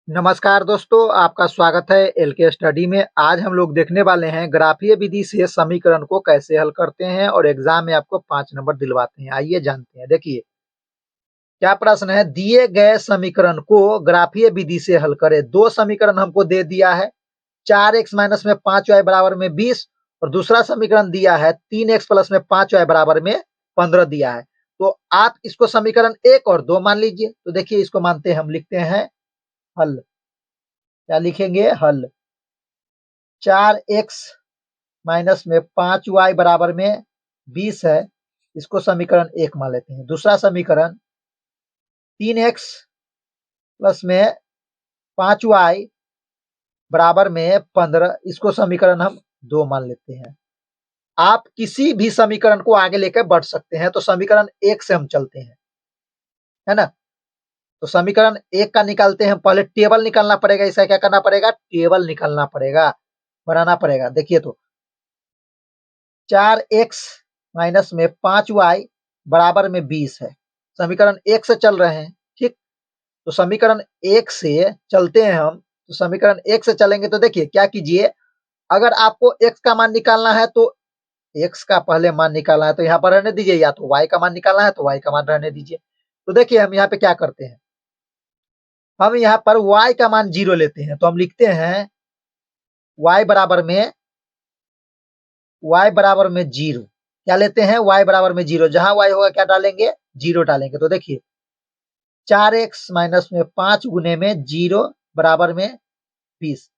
नमस्कार दोस्तों, आपका स्वागत है एलके स्टडी में। आज हम लोग देखने वाले हैं ग्राफीय विधि से समीकरण को कैसे हल करते हैं और एग्जाम में आपको 5 नंबर दिलवाते हैं। आइए जानते हैं। देखिए क्या प्रश्न है, दिए गए समीकरण को ग्राफीय विधि से हल करें। दो समीकरण हमको दे दिया है, 4x माइनस में 5y बराबर में 20 और दूसरा समीकरण दिया है 3x प्लस में 5y बराबर में 15 दिया है। तो आप इसको समीकरण 1 और 2 मान लीजिए। तो देखिए इसको मानते हैं, हम लिखते हैं हल। क्या लिखेंगे? हल। 4x माइनस में 5y बराबर में 20 है, इसको समीकरण 1 मान लेते हैं। दूसरा समीकरण 3x प्लस में 5y बराबर में 15, इसको समीकरण हम 2 मान लेते हैं। आप किसी भी समीकरण को आगे लेकर बढ़ सकते हैं। तो समीकरण 1 से हम चलते हैं, है ना। तो समीकरण 1 का निकालते हैं। पहले टेबल निकालना पड़ेगा, इसका क्या करना पड़ेगा? टेबल निकालना पड़ेगा, बनाना पड़ेगा। देखिए तो 4x माइनस में 5y बराबर में 20 है। समीकरण 1 से चल रहे हैं, ठीक। तो समीकरण 1 से चलते हैं हम। तो समीकरण 1 से चलेंगे तो देखिए क्या कीजिए, अगर आपको x का मान निकालना है तो x का पहले मान निकालना है तो यहाँ पर रहने दीजिए, या तो y का मान निकालना है तो y का मान रहने दीजिए। तो देखिए हम यहाँ पे क्या करते हैं, हम यहाँ पर y का मान 0 लेते हैं। तो हम लिखते हैं y बराबर में 0। क्या लेते हैं? y बराबर में 0। जहां y होगा क्या डालेंगे? 0 डालेंगे। तो देखिए 4x माइनस में 5 गुने में 0 बराबर में 20।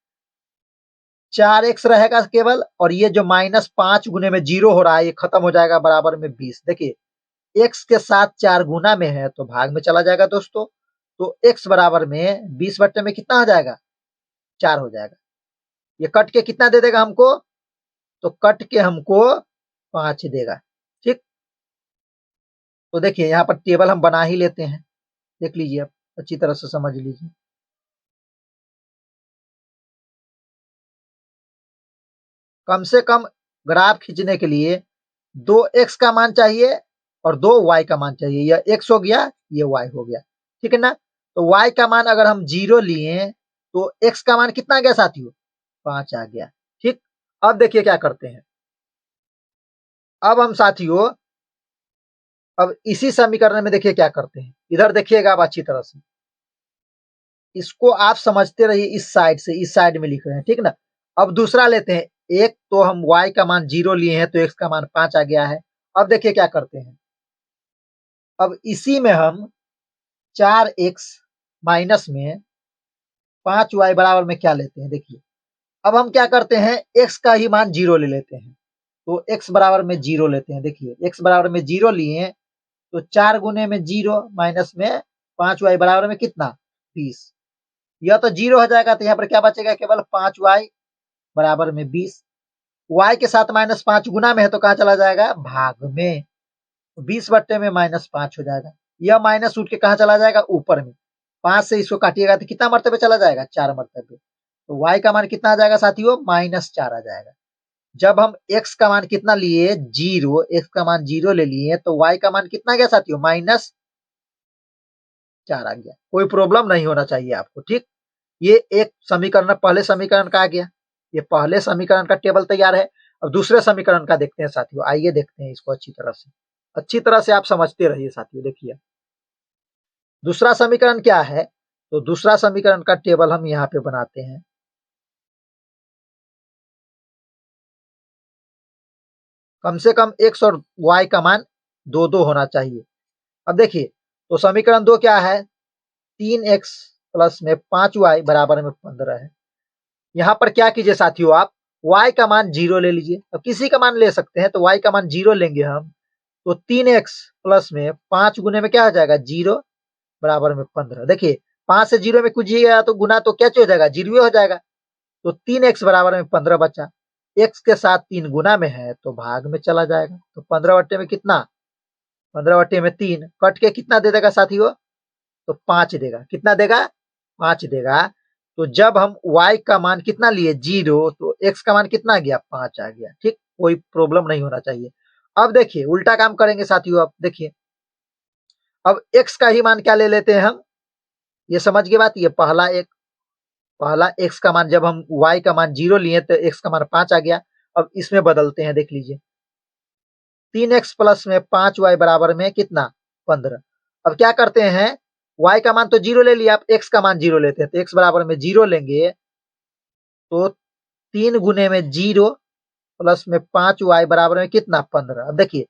4x रहेगा केवल, और ये जो -5 गुने में 0 हो रहा है ये खत्म हो जाएगा बराबर में 20। देखिए x के साथ 4 गुना में है तो भाग में चला जाएगा दोस्तों। तो x बराबर में 20 बट्टे में कितना हो जाएगा? 4 हो जाएगा। ये कट के कितना दे देगा हमको? तो कट के हमको 5 देगा, ठीक। तो देखिए यहाँ पर टेबल हम बना ही लेते हैं। देख लीजिए, आप अच्छी तरह से समझ लीजिए। कम से कम ग्राफ खींचने के लिए 2x का मान चाहिए और 2y का मान चाहिए। यह x हो गया, ये y हो गया, ठीक है ना। तो y का मान अगर हम 0 लिए तो x का मान कितना आ गया साथियों? 5 आ गया, ठीक। अब देखिए क्या करते हैं। अब हम साथियों अब इसी समीकरण में देखिए क्या करते हैं। इधर देखिएगा आप अच्छी तरह से, इसको आप समझते रहिए। इस साइड से इस साइड में लिख रहे हैं, ठीक ना। अब दूसरा लेते हैं। एक तो हम y का मान 0 लिए हैं तो x का मान 5 आ गया है। अब देखिए क्या करते हैं, अब इसी में हम 4x माइनस में 5y बराबर में क्या लेते हैं? देखिए अब हम क्या करते हैं, x का ही मान 0 ले लेते हैं। तो x बराबर में 0 लेते हैं। देखिए x बराबर में 0 लिए तो 4 गुने में 0 माइनस में 5y बराबर में कितना? 20। यह तो 0 हो जाएगा तो यहाँ पर क्या बचेगा? केवल 5y बराबर में 20। y के साथ -5 गुना में है तो कहाँ चला जाएगा? भाग में। 20 बट्टे में -5 हो जाएगा। यह माइनस उठ के कहाँ चला जाएगा? ऊपर में। 5 से इसको काटिएगा तो कितना मर्तबे चला जाएगा? 4 मर्तबे। तो y का मान कितना आ जाएगा साथियों? -4 आ जाएगा। जब हम x का मान कितना लिए? 0। x का मान 0 ले लिए तो y का मान कितना गया साथियों? -4 आ गया। कोई प्रॉब्लम नहीं होना चाहिए आपको, ठीक। ये एक समीकरण, पहले समीकरण का आ गया। ये पहले समीकरण का टेबल तैयार है। अब दूसरे समीकरण का देखते हैं साथियों। आइए देखते हैं इसको अच्छी तरह से। अच्छी तरह से आप समझते रहिए साथियों। देखिए दूसरा समीकरण क्या है, तो दूसरा समीकरण का टेबल हम यहाँ पे बनाते हैं। कम से कम x और y का मान 2-2 होना चाहिए। अब देखिए तो समीकरण 2 क्या है? 3x प्लस में 5y बराबर में 15 है। यहाँ पर क्या कीजिए साथियों, आप y का मान 0 ले लीजिए। अब किसी का मान ले सकते हैं तो y का मान 0 लेंगे हम तो 3x प्लस में 5 गुने में क्या हो जाएगा? 0 बराबर में 15। देखिए 5 से 0 में कुछिएगा तो गुना तो क्या हो जाएगा? 0 हो जाएगा। तो 3x बराबर में 15 बचा। x के साथ 3 गुना में है तो भाग में चला जाएगा। तो 15 बट्टे में कितना? 15 बट्टे में 3 कट के कितना दे देगा साथियों? तो 5 देगा। कितना देगा? 5 देगा। तो जब हम y का मान कितना लिए? 0, तो x का मान कितना आ गया? 5 आ गया, ठीक। कोई प्रॉब्लम नहीं होना चाहिए। अब देखिए उल्टा काम करेंगे साथियों। अब देखिए अब x का ही मान क्या ले लेते हैं हम, ये समझ गए बात। ये पहला एक पहला x का मान, जब हम y का मान 0 लिए तो x का मान 5 आ गया। अब इसमें बदलते हैं, देख लीजिए 3x प्लस में 5y बराबर में कितना 15। अब क्या करते हैं, y का मान तो 0 ले लिया, आप x का मान 0 लेते हैं तो x बराबर में 0 लेंगे तो 3 गुने में 0 प्लस में 5y बराबर में कितना 15। अब देखिए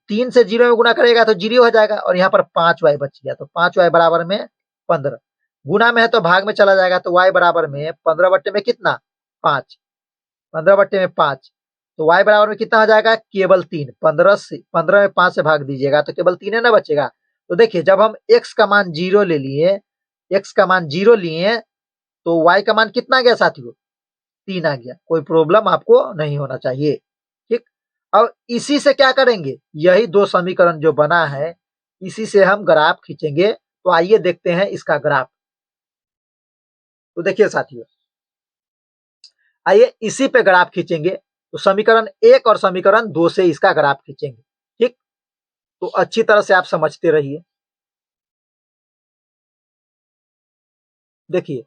3 से 0 में गुना करेगा तो 0 हो जाएगा और यहाँ पर 5y बच गया, तो 5y बराबर में 15। गुना में है तो भाग में चला जाएगा, तो y बराबर में 15 बट्टे में कितना 5, 15 बट्टे में 5, तो y बराबर में कितना हो जाएगा केवल 3। 15 में 5 से भाग दीजिएगा तो केवल 3 है ना बचेगा। तो देखिए जब हम x का मान 0 ले लिए, x का मान 0 लिए तो y का मान कितना गया साथियों 3 आ गया। कोई प्रॉब्लम आपको नहीं होना चाहिए, ठीक। अब इसी से क्या करेंगे, यही दो समीकरण जो बना है इसी से हम ग्राफ खींचेंगे। तो आइए देखते हैं इसका ग्राफ। तो देखिए साथियों, आइए इसी पे ग्राफ खींचेंगे। तो समीकरण 1 और समीकरण 2 से इसका ग्राफ खींचेंगे, ठीक। तो अच्छी तरह से आप समझते रहिए। देखिए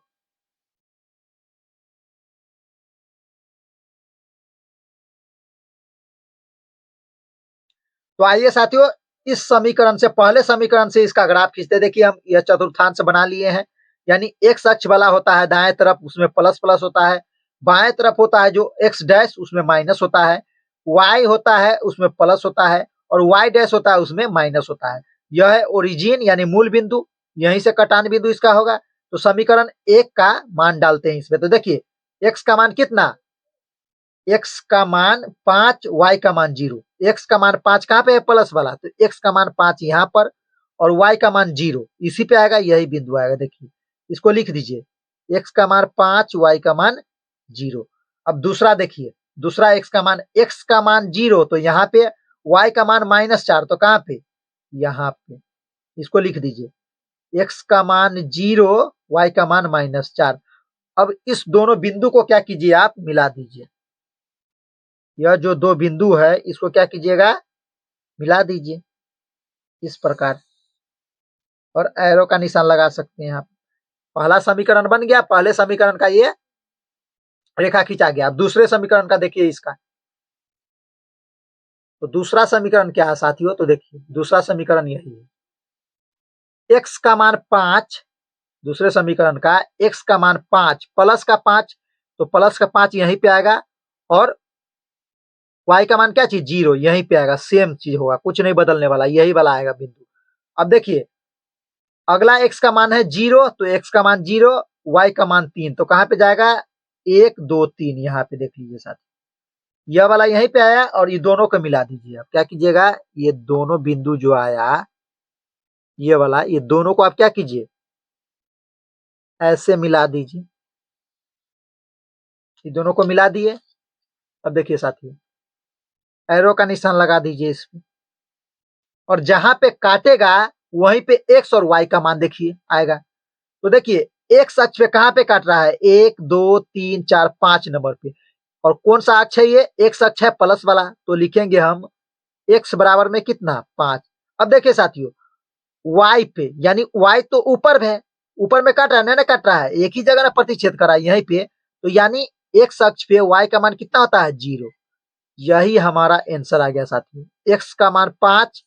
तो आइए साथियों, इस समीकरण से, पहले समीकरण से इसका ग्राफ खींचते। देखिए हम यह चतुर्थांश बना लिए हैं, यानी एक्स अक्ष वाला होता है दाएं तरफ, उसमें प्लस प्लस होता है। बाएं तरफ होता है जो एक्स डैश, उसमें माइनस होता है। वाई होता है उसमें प्लस होता है और वाई डैश होता है उसमें माइनस होता है। यह है ओरिजिन यानी मूल बिंदु, यहीं से कटान बिंदु इसका होगा। तो समीकरण 1 का मान डालते हैं इसमें। तो देखिए एक्स का मान कितना, एक्स का मान 5, वाई का मान 0। एक्स का मान 5 कहाँ पे है प्लस वाला, तो एक्स का मान 5 यहाँ पर और वाई का मान 0 इसी पे आएगा, यही बिंदु आएगा। देखिए इसको लिख दीजिए, एक्स का मान 5, वाई का मान 0। अब दूसरा देखिए, दूसरा एक्स का मान 0 तो यहाँ पे, वाई का मान -4 तो कहाँ पे यहाँ पे, इसको लिख दीजिए एक्स का मान 0, वाई का मान -4। अब इस दोनों बिंदु को क्या कीजिए आप मिला दीजिए, यह जो दो बिंदु है इसको क्या कीजिएगा मिला दीजिए इस प्रकार, और एरो का निशान लगा सकते हैं आप। पहला समीकरण बन गया, पहले समीकरण का ये रेखा खींचा गया। अब दूसरे समीकरण का देखिए इसका, तो दूसरा समीकरण क्या है साथियों, तो देखिए दूसरा समीकरण यही है, एक्स का मान 5, दूसरे समीकरण का एक्स का मान 5 प्लस का 5, तो प्लस का 5 यहीं पे आएगा और y का मान क्या चीज 0 यहीं पे आएगा, सेम चीज होगा, कुछ नहीं बदलने वाला, यही वाला आएगा बिंदु। अब देखिए अगला x का मान है 0, तो x का मान 0, y का मान 3, तो कहां पे जाएगा 1 2 3, यहाँ पे देख लीजिए साथ, यह वाला यहीं पे आया और ये दोनों को मिला दीजिए। आप क्या कीजिएगा, ये दोनों बिंदु जो आया ये वाला, ये दोनों को आप क्या कीजिए ऐसे मिला दीजिए, ये दोनों को मिला दिए। अब देखिए साथियों एरो का निशान लगा दीजिए इसमें, और जहां पे काटेगा वहीं पे x और y का मान देखिए आएगा। तो देखिए x अक्ष पे कहां पे काट रहा है 1 2 3 4 5 नंबर पे, और कौन सा अक्ष है ये x अक्ष है प्लस वाला, तो लिखेंगे हम x बराबर में कितना 5। अब देखिए साथियों y पे, यानी y तो ऊपर है, ऊपर में काट रहा है ना काट रहा है, एक ही जगह ना प्रतिच्छेद कर रहा है यहीं पे, तो यानी x अक्ष पे y का मान कितना होता है 0। यही हमारा आंसर आ गया साथियों, x का मान 5,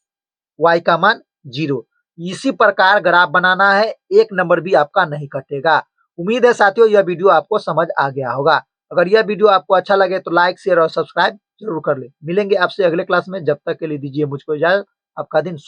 y का मान 0। इसी प्रकार ग्राफ बनाना है, एक नंबर भी आपका नहीं कटेगा। उम्मीद है साथियों यह वीडियो आपको समझ आ गया होगा। अगर यह वीडियो आपको अच्छा लगे तो लाइक शेयर और सब्सक्राइब जरूर कर ले। मिलेंगे आपसे अगले क्लास में, जब तक के लिए दीजिए मुझको इजाजत। आपका दिन शुभ।